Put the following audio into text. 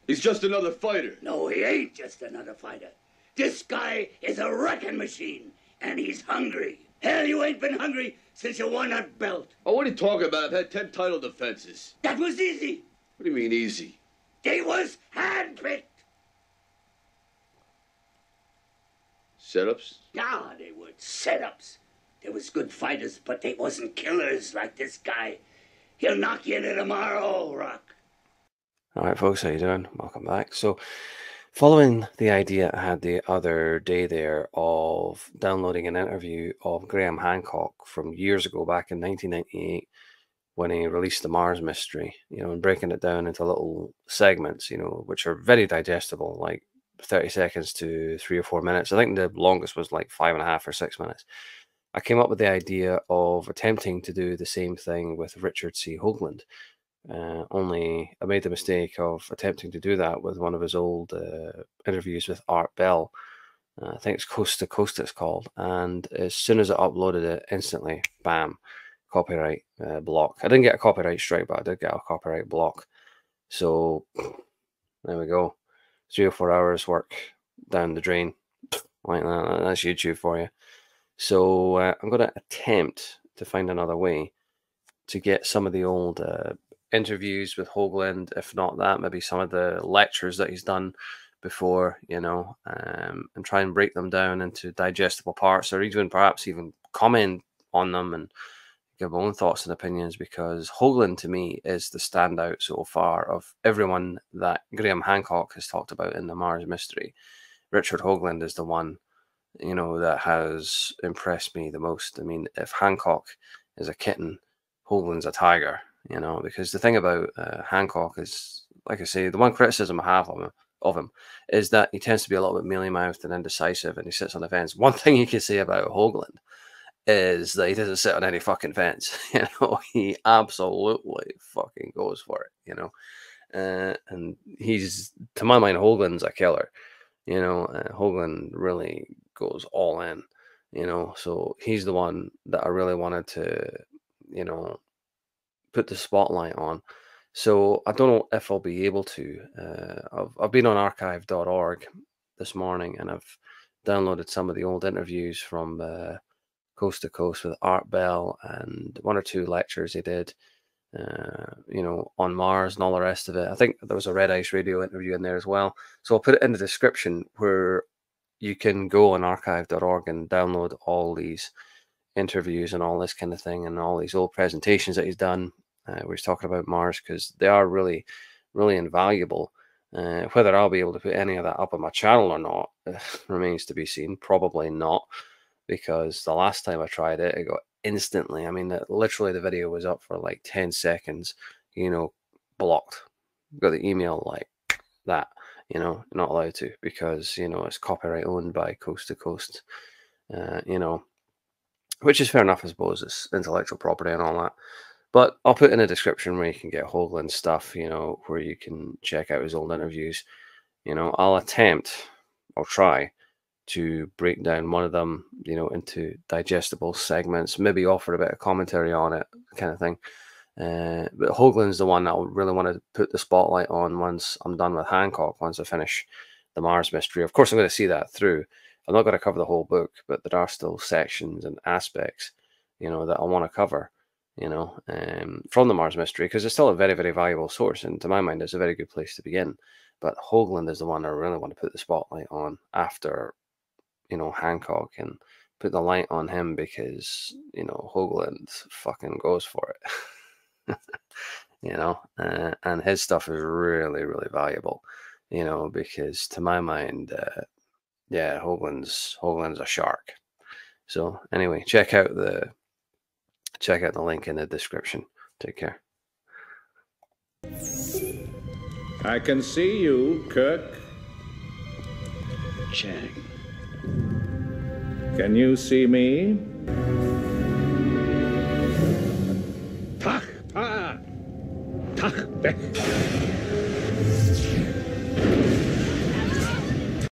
He's just another fighter. No, he ain't just another fighter. This guy is a wrecking machine, and he's hungry. Hell, you ain't been hungry since you won that belt. Oh, what are you talking about? I've had 10 title defenses. That was easy. What do you mean easy? They was handpicked. Setups? Yeah, they were setups. They was good fighters, but they wasn't killers like this guy. He'll knock you into tomorrow, Rock. Alright folks, how you doing? Welcome back. So, following the idea I had the other day there of downloading an interview of Graham Hancock from years ago, back in 1998, when he released the Mars Mystery, and breaking it down into little segments, which are very digestible, like 30 seconds to 3 or 4 minutes. I think the longest was like 5.5 or 6 minutes. I came up with the idea of attempting to do the same thing with Richard C. Hoagland. Only I made the mistake of attempting to do that with one of his old interviews with Art Bell. I think it's Coast to Coast it's called. And as soon as I uploaded it, instantly, bam, copyright block. I didn't get a copyright strike, but I did get a copyright block. So there we go. 3 or 4 hours work down the drain. Like that. That's YouTube for you. So I'm going to attempt to find another way to get some of the old interviews with Hoagland, if not that, maybe some of the lectures that he's done before, and try and break them down into digestible parts, or even perhaps even comment on them and give my own thoughts and opinions, because Hoagland to me is the standout so far of everyone that Graham Hancock has talked about in the Mars Mystery. Richard Hoagland is the one, that has impressed me the most. I mean, if Hancock is a kitten, Hoagland's a tiger, because the thing about Hancock is, like I say, the one criticism I have of him is that he tends to be a little bit mealy-mouthed and indecisive, and he sits on the fence. One thing you can say about Hoagland is that he doesn't sit on any fucking fence. He absolutely fucking goes for it, and he's, to my mind, Hoagland's a killer. Hoagland really goes all in, so he's the one that I really wanted to, put the spotlight on. So I don't know if I'll be able to. I've been on archive.org this morning, and I've downloaded some of the old interviews from Coast to Coast with Art Bell, and 1 or 2 lectures he did, on Mars and all the rest of it. I think there was a Red Ice Radio interview in there as well. So I'll put it in the description where you can go on archive.org and download all these interviews and all this kind of thing, and all these old presentations that he's done where he's talking about Mars, because they are really, really invaluable. Whether I'll be able to put any of that up on my channel or not remains to be seen. Probably not, because the last time I tried it, it got instantly, I mean, literally the video was up for like 10 seconds, blocked. Got the email like that, not allowed to, because, it's copyright owned by Coast to Coast, which is fair enough, I suppose. It's intellectual property and all that. But I'll put in a description where you can get Hoagland stuff, where you can check out his old interviews. I'll try to break down one of them, into digestible segments, maybe offer a bit of commentary on it, kind of thing. But Hoagland's the one that I really want to put the spotlight on once I'm done with Hancock, once I finish the Mars Mystery. Of course, I'm going to see that through. I'm not going to cover the whole book, but there are still sections and aspects, that I want to cover, from the Mars Mystery, because it's still a very, very valuable source, and to my mind, it's a very good place to begin. But Hoagland is the one I really want to put the spotlight on after, Hancock, and put the light on him, because, Hoagland fucking goes for it, and his stuff is really, really valuable, because to my mind, yeah, Hoagland's a shark. So anyway, check out the link in the description. Take care. I can see you, Kirk. Chang. Can you see me? Tak, pa, tak,